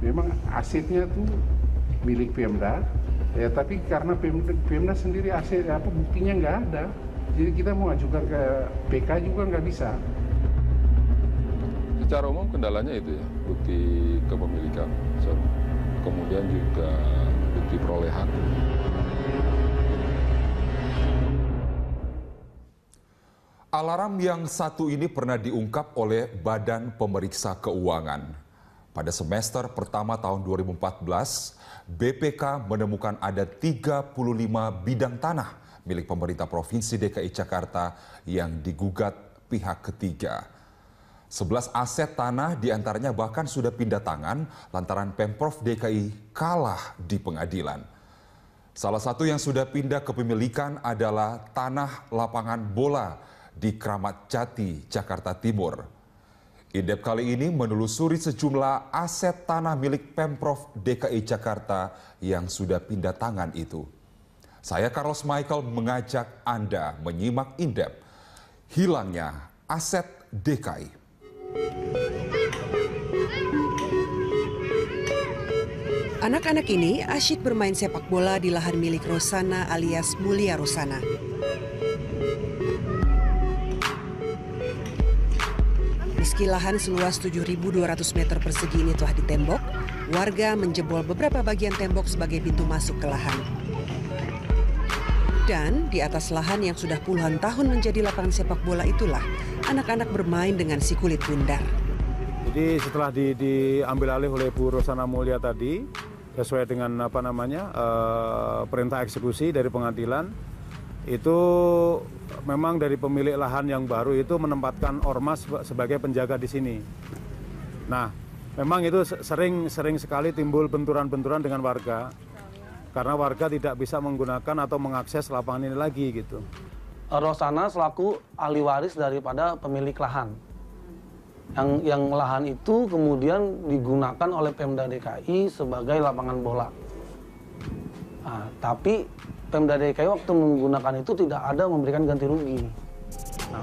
memang asetnya tuh milik Pemda, ya tapi karena Pemda sendiri aset buktinya nggak ada, jadi kita mau ajukan ke PK juga nggak bisa. Secara umum kendalanya itu ya, bukti kepemilikan, kemudian juga bukti perolehan. Alarm yang satu ini pernah diungkap oleh Badan Pemeriksa Keuangan. Pada semester pertama tahun 2014, BPK menemukan ada 35 bidang tanah milik pemerintah Provinsi DKI Jakarta yang digugat pihak ketiga. 11 aset tanah diantaranya bahkan sudah pindah tangan lantaran Pemprov DKI kalah di pengadilan. Salah satu yang sudah pindah kepemilikan adalah tanah lapangan bola di Kramat Jati, Jakarta Timur. Indep kali ini menelusuri sejumlah aset tanah milik Pemprov DKI Jakarta yang sudah pindah tangan itu. Saya Carlos Michael mengajak Anda menyimak Indep hilangnya aset DKI. Anak-anak ini asyik bermain sepak bola di lahan milik Rosana alias Mulia Rosana. Meski lahan seluas 7.200 meter persegi ini telah ditembok, warga menjebol beberapa bagian tembok sebagai pintu masuk ke lahan. Dan di atas lahan yang sudah puluhan tahun menjadi lapangan sepak bola itulah, anak-anak bermain dengan si kulit bundar. Jadi setelah diambil alih oleh Bu Rosana Mulia tadi, sesuai dengan perintah eksekusi dari pengadilan, itu memang dari pemilik lahan yang baru itu menempatkan ormas sebagai penjaga di sini. Nah, memang itu sering sekali timbul benturan-benturan dengan warga, karena warga tidak bisa menggunakan atau mengakses lapangan ini lagi gitu. Rosana selaku ahli waris daripada pemilik lahan. Yang lahan itu kemudian digunakan oleh Pemda DKI sebagai lapangan bola. Nah, tapi Pemda DKI waktu menggunakan itu tidak ada memberikan ganti rugi. Nah,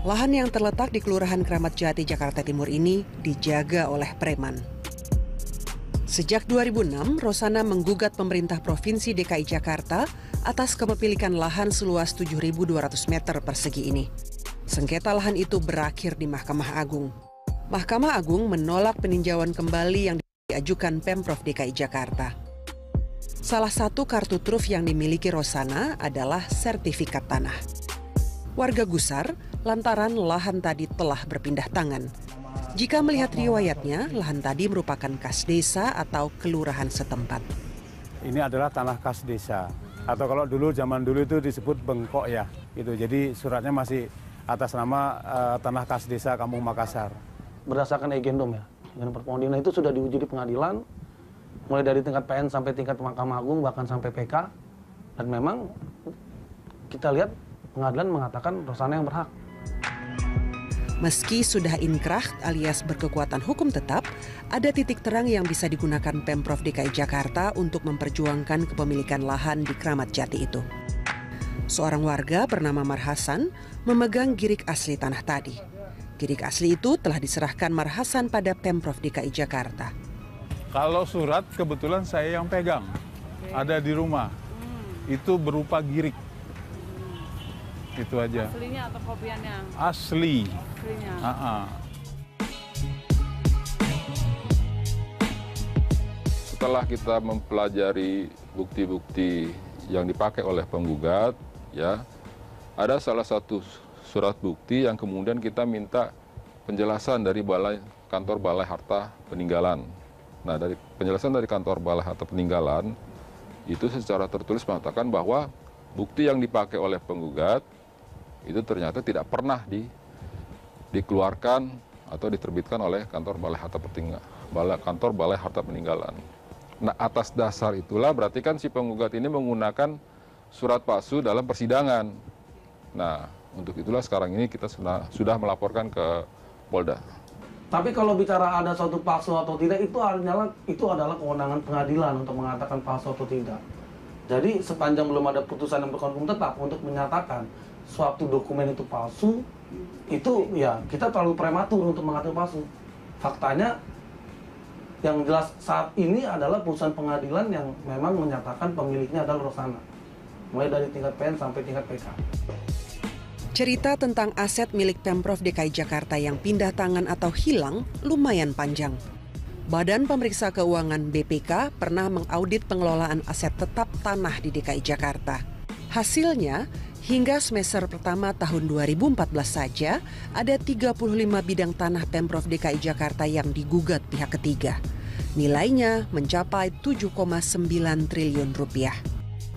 lahan yang terletak di Kelurahan Kramat Jati, Jakarta Timur ini dijaga oleh preman. Sejak 2006, Rosana menggugat pemerintah Provinsi DKI Jakarta atas kepemilikan lahan seluas 7.200 meter persegi ini. Sengketa lahan itu berakhir di Mahkamah Agung. Mahkamah Agung menolak peninjauan kembali yang diajukan Pemprov DKI Jakarta. Salah satu kartu truf yang dimiliki Rosana adalah sertifikat tanah. Warga gusar lantaran lahan tadi telah berpindah tangan. Jika melihat riwayatnya, lahan tadi merupakan kas desa atau kelurahan setempat. Ini adalah tanah kas desa, atau kalau zaman dulu itu disebut bengkok ya. Gitu. Jadi suratnya masih atas nama tanah kas desa Kampung Makassar. Berdasarkan agendum ya, dengan perpondingan itu sudah diuji di pengadilan, mulai dari tingkat PN sampai tingkat Mahkamah Agung, bahkan sampai PK. Dan memang kita lihat pengadilan mengatakan Rosana yang berhak. Meski sudah inkrah alias berkekuatan hukum tetap, ada titik terang yang bisa digunakan Pemprov DKI Jakarta untuk memperjuangkan kepemilikan lahan di Kramat Jati itu. Seorang warga bernama Marhasan memegang girik asli tanah tadi. Girik asli itu telah diserahkan Marhasan pada Pemprov DKI Jakarta. Kalau surat kebetulan saya yang pegang, ada di rumah. Itu berupa girik. Itu aja. Aslinya atau kopiannya? Asli. Aslinya. Setelah kita mempelajari bukti-bukti yang dipakai oleh penggugat, ya, ada salah satu surat bukti yang kemudian kita minta penjelasan dari kantor Balai Harta Peninggalan. Nah, dari penjelasan dari kantor Balai Harta Peninggalan itu secara tertulis mengatakan bahwa bukti yang dipakai oleh penggugat itu ternyata tidak pernah dikeluarkan atau diterbitkan oleh kantor Balai Harta Peninggalan. Nah, atas dasar itulah berarti kan si penggugat ini menggunakan surat palsu dalam persidangan. Nah, untuk itulah sekarang ini kita sudah melaporkan ke Polda. Tapi kalau bicara ada suatu palsu atau tidak, itu adalah kewenangan pengadilan untuk mengatakan palsu atau tidak. Jadi sepanjang belum ada putusan yang berkekuatan hukum tetap untuk menyatakan suatu dokumen itu palsu, itu ya kita terlalu prematur untuk mengatakan palsu. Faktanya yang jelas saat ini adalah putusan pengadilan yang memang menyatakan pemiliknya adalah Rosana. Mulai dari tingkat PN sampai tingkat PK. Cerita tentang aset milik Pemprov DKI Jakarta yang pindah tangan atau hilang lumayan panjang. Badan Pemeriksa Keuangan BPK pernah mengaudit pengelolaan aset tetap tanah di DKI Jakarta. Hasilnya, hingga semester pertama tahun 2014 saja, ada 35 bidang tanah Pemprov DKI Jakarta yang digugat pihak ketiga. Nilainya mencapai 7,9 triliun rupiah.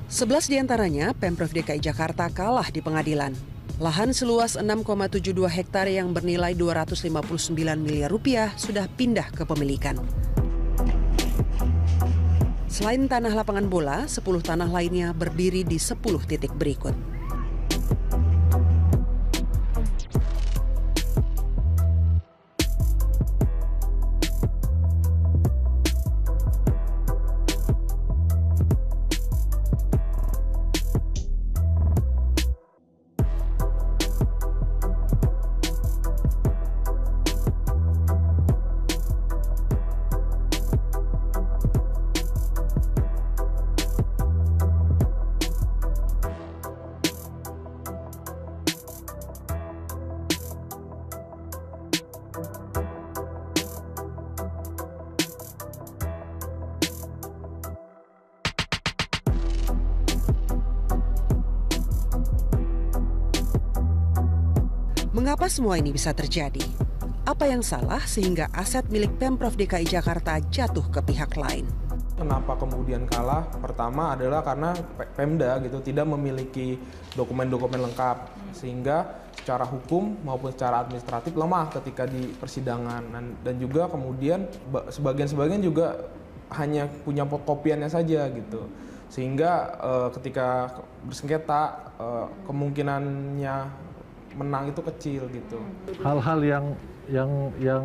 11 diantaranya Pemprov DKI Jakarta kalah di pengadilan. Lahan seluas 6,72 hektar yang bernilai 259 miliar rupiah sudah pindah ke pemilikan. Selain tanah lapangan bola, 10 tanah lainnya berdiri di 10 titik berikut. Mengapa semua ini bisa terjadi? Apa yang salah sehingga aset milik Pemprov DKI Jakarta jatuh ke pihak lain? Kenapa kemudian kalah? Pertama adalah karena Pemda gitu tidak memiliki dokumen-dokumen lengkap, sehingga secara hukum maupun secara administratif lemah ketika di persidangan, dan juga kemudian sebagian juga hanya punya kopiannya saja gitu, sehingga ketika bersengketa kemungkinannya menang itu kecil gitu. Hal-hal yang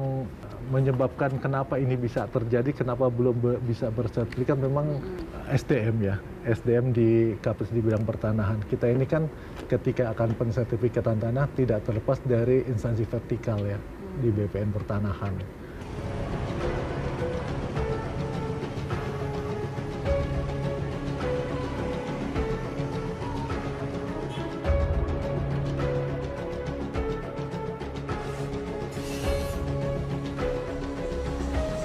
menyebabkan kenapa ini bisa terjadi, kenapa belum bisa bersertifikat, memang SDM ya, SDM di Kapus di bidang pertanahan. Kita ini kan ketika akan pensertifikatan tanah tidak terlepas dari instansi vertikal ya di BPN Pertanahan.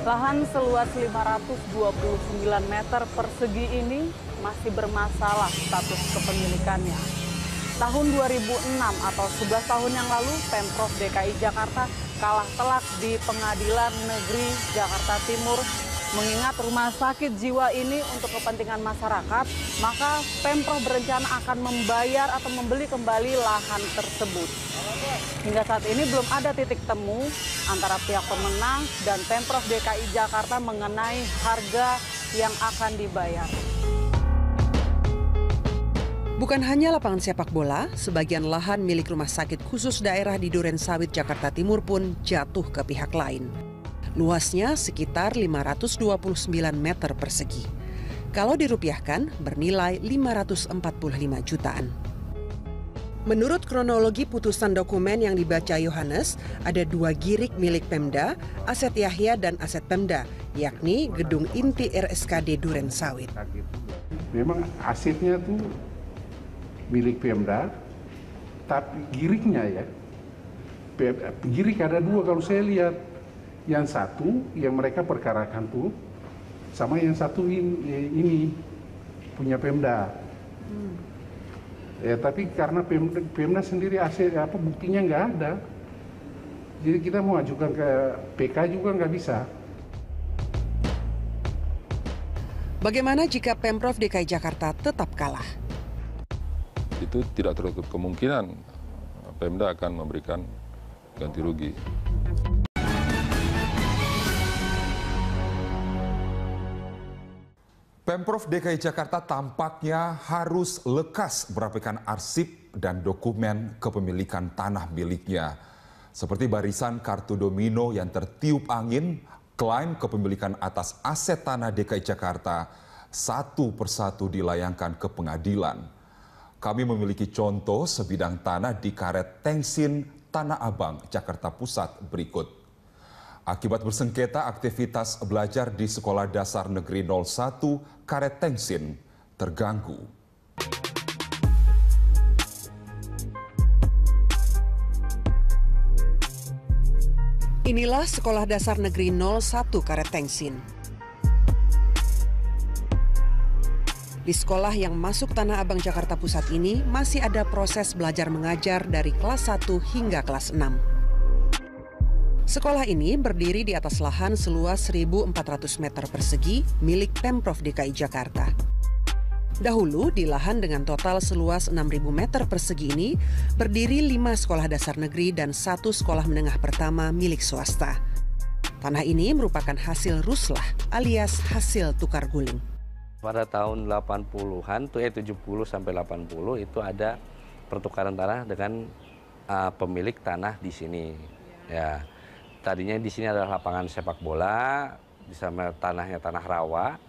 Lahan seluas 529 meter persegi ini masih bermasalah status kepemilikannya. Tahun 2006 atau 11 tahun yang lalu, Pemprov DKI Jakarta kalah telak di Pengadilan Negeri Jakarta Timur. Mengingat rumah sakit jiwa ini untuk kepentingan masyarakat, maka Pemprov berencana akan membayar atau membeli kembali lahan tersebut. Hingga saat ini belum ada titik temu antara pihak pemenang dan Pemprov DKI Jakarta mengenai harga yang akan dibayar. Bukan hanya lapangan sepak bola, sebagian lahan milik rumah sakit khusus daerah di Durensawit, Jakarta Timur pun jatuh ke pihak lain. Luasnya sekitar 529 meter persegi. Kalau dirupiahkan, bernilai 545 jutaan. Menurut kronologi putusan dokumen yang dibaca Yohanes, ada 2 girik milik Pemda, aset Yahya dan aset Pemda, yakni gedung inti RSKD Durensawit. Memang asetnya tuh milik Pemda, tapi giriknya ya, girik ada 2 kalau saya lihat. Yang satu yang mereka perkarakan tuh, sama yang satu ini punya Pemda. Ya, tapi karena Pemda sendiri aset buktinya nggak ada, jadi kita mau ajukan ke PK juga nggak bisa. Bagaimana jika Pemprov DKI Jakarta tetap kalah? Itu tidak tertutup kemungkinan Pemda akan memberikan ganti rugi. Pemprov DKI Jakarta tampaknya harus lekas merapikan arsip dan dokumen kepemilikan tanah miliknya. Seperti barisan kartu domino yang tertiup angin, klaim kepemilikan atas aset tanah DKI Jakarta satu persatu dilayangkan ke pengadilan. Kami memiliki contoh sebidang tanah di Karet Tengsin, Tanah Abang, Jakarta Pusat berikut. Akibat bersengketa, aktivitas belajar di Sekolah Dasar Negeri 01 Karet Tengsin terganggu. Inilah Sekolah Dasar Negeri 01 Karet Tengsin. Di sekolah yang masuk Tanah Abang Jakarta Pusat ini masih ada proses belajar mengajar dari kelas 1 hingga kelas 6. Sekolah ini berdiri di atas lahan seluas 1.400 meter persegi milik Pemprov DKI Jakarta. Dahulu di lahan dengan total seluas 6.000 meter persegi ini berdiri 5 sekolah dasar negeri dan 1 sekolah menengah pertama milik swasta. Tanah ini merupakan hasil ruslah alias hasil tukar guling. Pada tahun 80-an, 70 sampai 80 itu ada pertukaran tanah dengan pemilik tanah di sini. Ya, tadinya di sini adalah lapangan sepak bola, di sana tanahnya tanah rawa,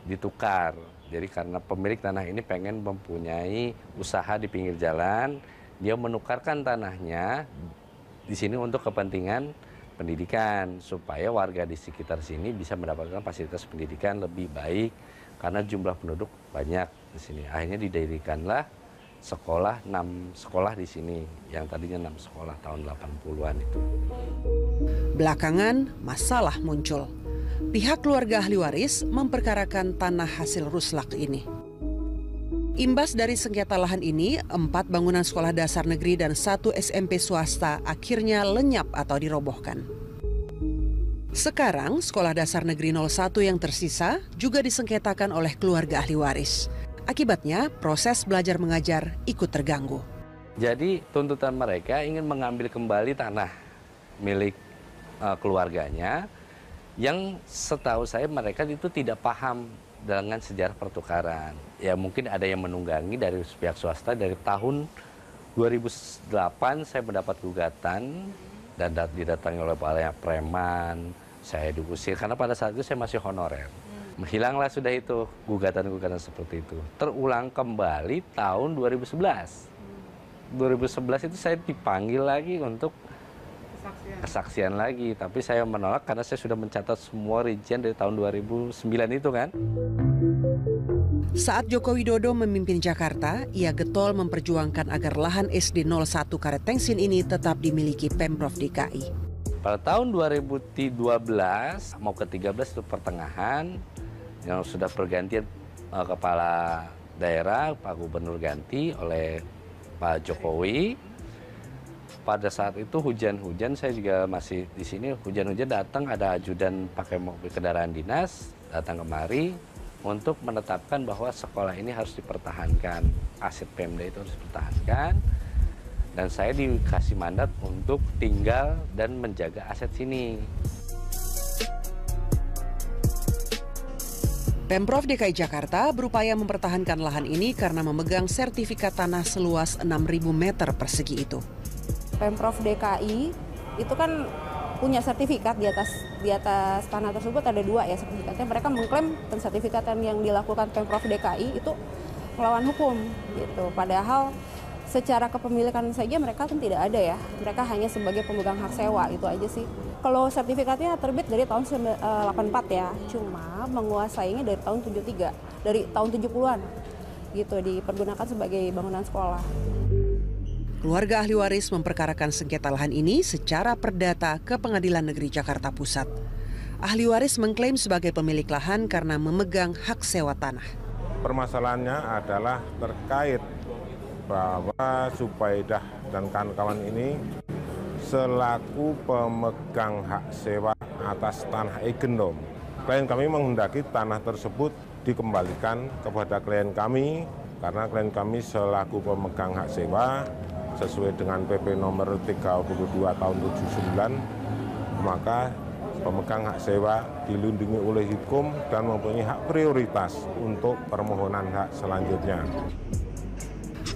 ditukar. Jadi karena pemilik tanah ini pengen mempunyai usaha di pinggir jalan, dia menukarkan tanahnya di sini untuk kepentingan pendidikan supaya warga di sekitar sini bisa mendapatkan fasilitas pendidikan lebih baik karena jumlah penduduk banyak di sini. Akhirnya didirikanlah sekolah 6 sekolah di sini yang tadinya 6 sekolah tahun 80-an itu. Belakangan masalah muncul. Pihak keluarga ahli waris memperkarakan tanah hasil ruslak ini. Imbas dari sengketa lahan ini, 4 bangunan sekolah dasar negeri dan 1 SMP swasta akhirnya lenyap atau dirobohkan. Sekarang, sekolah dasar negeri 01 yang tersisa juga disengketakan oleh keluarga ahli waris. Akibatnya, proses belajar mengajar ikut terganggu. Jadi, tuntutan mereka ingin mengambil kembali tanah milik keluarganya, yang setahu saya mereka itu tidak paham dengan sejarah pertukaran. Ya mungkin ada yang menunggangi dari pihak swasta. Dari tahun 2008 saya mendapat gugatan dan didatangi oleh para preman. Saya diusir karena pada saat itu saya masih honorer. Hilanglah sudah itu gugatan-gugatan seperti itu. Terulang kembali tahun 2011. 2011 itu saya dipanggil lagi untuk kesaksian lagi, tapi saya menolak karena saya sudah mencatat semua rincian dari tahun 2009 itu kan. Saat Joko Widodo memimpin Jakarta, ia getol memperjuangkan agar lahan SD 01 Karet Tengsin ini tetap dimiliki Pemprov DKI. Pada tahun 2012 mau ke 13 itu pertengahan yang sudah pergantian kepala daerah, Pak Gubernur ganti oleh Pak Jokowi. Pada saat itu hujan-hujan, saya juga masih di sini, hujan-hujan datang, ada ajudan pakai mobil kendaraan dinas, datang kemari untuk menetapkan bahwa sekolah ini harus dipertahankan, aset Pemda itu harus dipertahankan, dan saya dikasih mandat untuk tinggal dan menjaga aset sini. Pemprov DKI Jakarta berupaya mempertahankan lahan ini karena memegang sertifikat tanah seluas 6.000 meter persegi itu. Pemprov DKI itu kan punya sertifikat di atas tanah tersebut, ada 2 ya sertifikatnya. Mereka mengklaim sertifikat yang dilakukan Pemprov DKI itu melawan hukum gitu. Padahal secara kepemilikan saja mereka kan tidak ada ya. Mereka hanya sebagai pemegang hak sewa, itu aja sih. Kalau sertifikatnya terbit dari tahun 84 ya, cuma menguasainya dari tahun 73, dari tahun 70-an gitu, dipergunakan sebagai bangunan sekolah. Keluarga ahli waris memperkarakan sengketa lahan ini secara perdata ke Pengadilan Negeri Jakarta Pusat. Ahli waris mengklaim sebagai pemilik lahan karena memegang hak sewa tanah. Permasalahannya adalah terkait bahwa Subaidah dan kawan-kawan ini selaku pemegang hak sewa atas tanah Eigendom. Klien kami menghendaki tanah tersebut dikembalikan kepada klien kami karena klien kami selaku pemegang hak sewa sesuai dengan PP nomor 32 tahun 79, maka pemegang hak sewa dilindungi oleh hukum dan mempunyai hak prioritas untuk permohonan hak selanjutnya.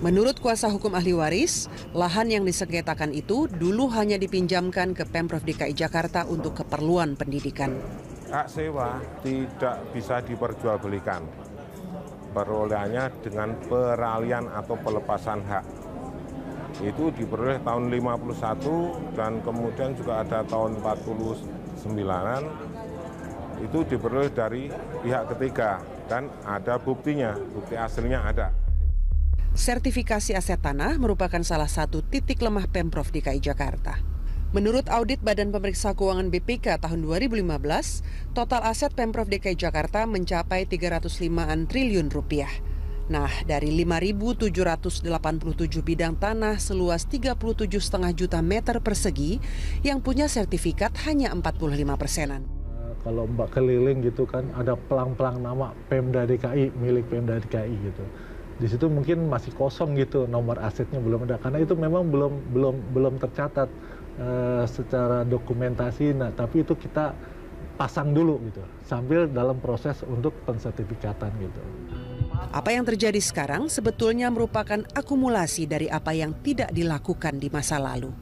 Menurut kuasa hukum ahli waris, lahan yang disengketakan itu dulu hanya dipinjamkan ke Pemprov DKI Jakarta untuk keperluan pendidikan. Hak sewa tidak bisa diperjualbelikan. perolehannya dengan peralihan atau pelepasan hak. Itu diperoleh tahun 51 dan kemudian juga ada tahun 49-an, itu diperoleh dari pihak ketiga dan ada buktinya, bukti aslinya ada. Sertifikasi aset tanah merupakan salah satu titik lemah Pemprov DKI Jakarta. Menurut audit Badan Pemeriksa Keuangan BPK tahun 2015, total aset Pemprov DKI Jakarta mencapai 305-an triliun rupiah. Nah, dari 5.787 bidang tanah seluas 37,5 juta meter persegi yang punya sertifikat hanya 45%-an. Kalau Mbak keliling gitu kan, ada pelang-pelang nama Pemda DKI, milik Pemda DKI gitu. Di situ mungkin masih kosong gitu, nomor asetnya belum ada, karena itu memang belum tercatat secara dokumentasi. Nah, tapi itu kita pasang dulu gitu, sambil dalam proses untuk pensertifikatan gitu. Apa yang terjadi sekarang sebetulnya merupakan akumulasi dari apa yang tidak dilakukan di masa lalu.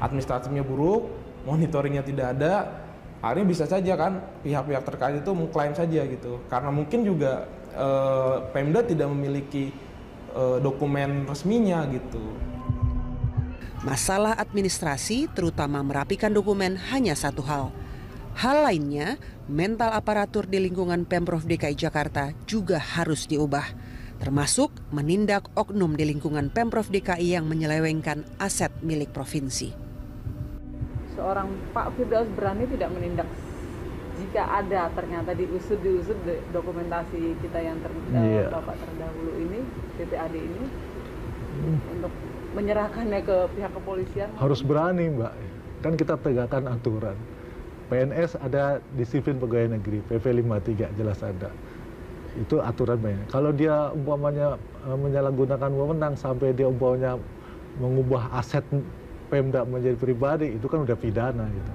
Administratifnya buruk, monitoringnya tidak ada, akhirnya bisa saja kan pihak-pihak terkait itu mengklaim saja gitu. Karena mungkin juga Pemda tidak memiliki dokumen resminya gitu. Masalah administrasi, terutama merapikan dokumen, hanya satu hal. Hal lainnya, mental aparatur di lingkungan Pemprov DKI Jakarta juga harus diubah, termasuk menindak oknum di lingkungan Pemprov DKI yang menyelewengkan aset milik provinsi. Seorang Pak Firdaus berani tidak menindak jika ada ternyata diusut dokumentasi kita yang Bapak terdahulu ini, PPAD ini, untuk menyerahkannya ke pihak kepolisian? Harus berani, Mbak. Kan kita tegakkan aturan. PNS ada disiplin pegawai negeri, PP 53 jelas ada. Itu aturan banyak. Kalau dia umpamanya menyalahgunakan wewenang sampai dia umpamanya mengubah aset Pemda menjadi pribadi, itu kan udah pidana gitu.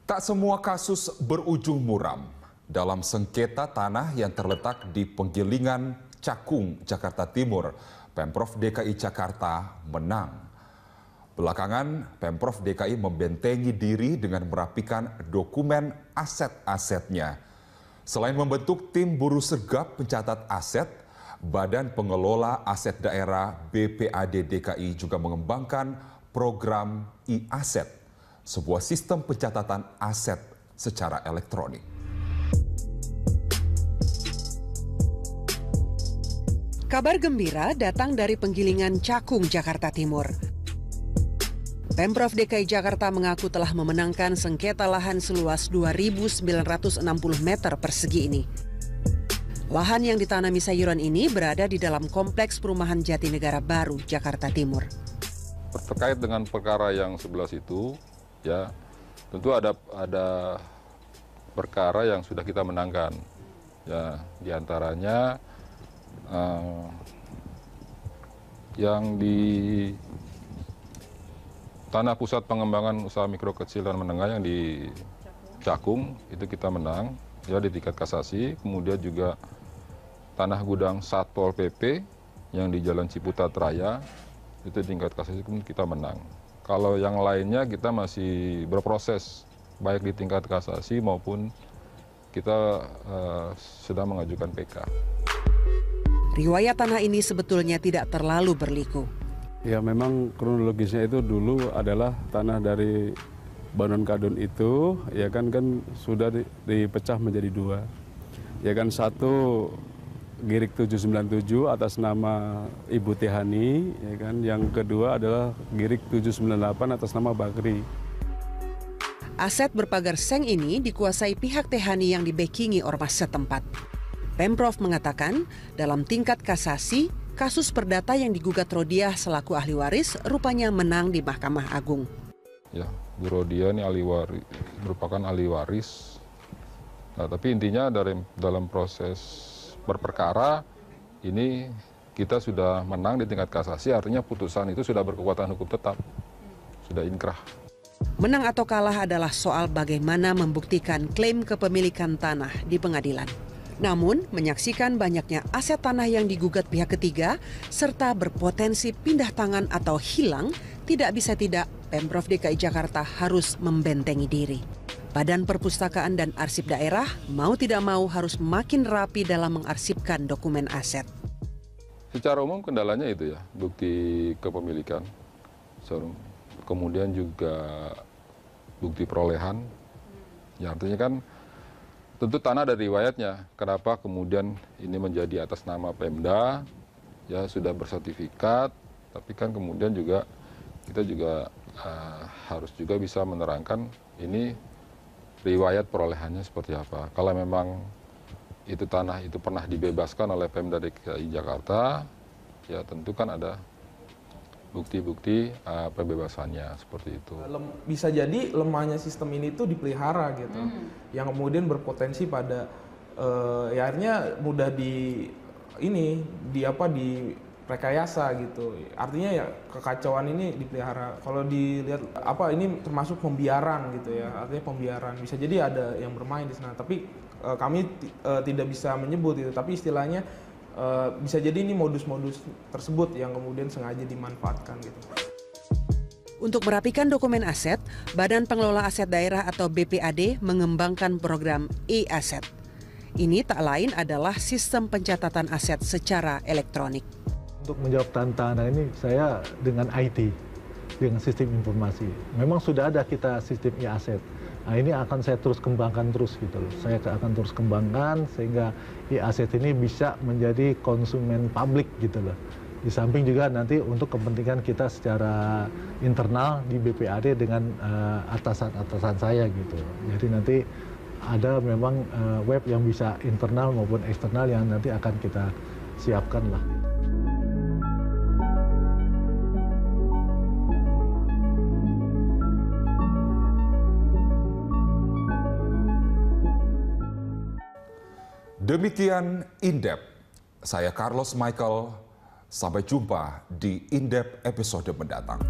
Tak semua kasus berujung muram. Dalam sengketa tanah yang terletak di Penggilingan Cakung, Jakarta Timur, Pemprov DKI Jakarta menang. Belakangan, Pemprov DKI membentengi diri dengan merapikan dokumen aset-asetnya. Selain membentuk tim buruh sergap pencatat aset, Badan Pengelola Aset Daerah BPAD DKI juga mengembangkan program e-aset, sebuah sistem pencatatan aset secara elektronik. Kabar gembira datang dari Penggilingan Cakung, Jakarta Timur. Pemprov DKI Jakarta mengaku telah memenangkan sengketa lahan seluas 2.960 meter persegi ini. Lahan yang ditanami sayuran ini berada di dalam kompleks perumahan Jatinegara Baru, Jakarta Timur. Terkait dengan perkara yang 11 itu, ya tentu ada perkara yang sudah kita menangkan. Ya, diantaranya yang di Tanah Pusat Pengembangan Usaha Mikro Kecil dan Menengah yang di Cakung itu kita menang ya di tingkat kasasi. Kemudian juga tanah gudang Satpol PP yang di Jalan Ciputat Raya itu tingkat kasasi kita menang. Kalau yang lainnya kita masih berproses baik di tingkat kasasi maupun kita sedang mengajukan PK. Riwayat tanah ini sebetulnya tidak terlalu berliku. Ya memang kronologisnya itu dulu adalah tanah dari Banon Kadon itu ya kan sudah dipecah menjadi dua. Ya kan satu Girik 797 atas nama Ibu Tehani, ya kan. Yang kedua adalah Girik 798 atas nama Bakri. Aset berpagar seng ini dikuasai pihak Tehani yang dibackingi ormas setempat. Pemprov mengatakan dalam tingkat kasasi, kasus perdata yang digugat Rodiah selaku ahli waris rupanya menang di Mahkamah Agung. Ya, Bu Rodiah ini merupakan ahli waris. Nah, tapi intinya dalam proses berperkara ini kita sudah menang di tingkat kasasi, artinya putusan itu sudah berkekuatan hukum tetap, sudah inkrah. Menang atau kalah adalah soal bagaimana membuktikan klaim kepemilikan tanah di pengadilan. Namun, menyaksikan banyaknya aset tanah yang digugat pihak ketiga serta berpotensi pindah tangan atau hilang, tidak bisa tidak Pemprov DKI Jakarta harus membentengi diri. Badan Perpustakaan dan Arsip Daerah mau tidak mau harus makin rapi dalam mengarsipkan dokumen aset. Secara umum kendalanya itu ya, bukti kepemilikan. Kemudian juga bukti perolehan. Ya artinya kan tentu tanah ada riwayatnya. Kenapa kemudian ini menjadi atas nama Pemda, ya sudah bersertifikat, tapi kan kemudian juga kita juga harus juga bisa menerangkan ini riwayat perolehannya seperti apa. Kalau memang itu tanah itu pernah dibebaskan oleh Pemda DKI Jakarta, ya tentu kan ada bukti-bukti pembebasannya seperti itu. Bisa jadi lemahnya sistem ini tuh dipelihara gitu, yang kemudian berpotensi pada ya akhirnya mudah direkayasa gitu. Artinya ya kekacauan ini dipelihara. Kalau dilihat ini termasuk pembiaran gitu ya. Artinya pembiaran. Bisa jadi ada yang bermain di sana. Tapi kami tidak bisa menyebut itu. Tapi istilahnya bisa jadi ini modus-modus tersebut yang kemudian sengaja dimanfaatkan gitu. Untuk merapikan dokumen aset, Badan Pengelola Aset Daerah atau BPAD mengembangkan program e-aset. Ini tak lain adalah sistem pencatatan aset secara elektronik. Untuk menjawab tantangan ini saya dengan IT, dengan sistem informasi. Memang sudah ada kita sistem e-aset. Nah ini akan saya terus kembangkan terus gitu loh. Saya akan terus kembangkan sehingga e-aset ini bisa menjadi konsumen publik gitu loh. Di samping juga nanti untuk kepentingan kita secara internal di BPAD dengan atasan-atasan saya gitu. Jadi nanti ada memang web yang bisa internal maupun eksternal yang nanti akan kita siapkan lah. Demikian Indep. Saya Carlos Michael. Sampai jumpa di Indep episode mendatang.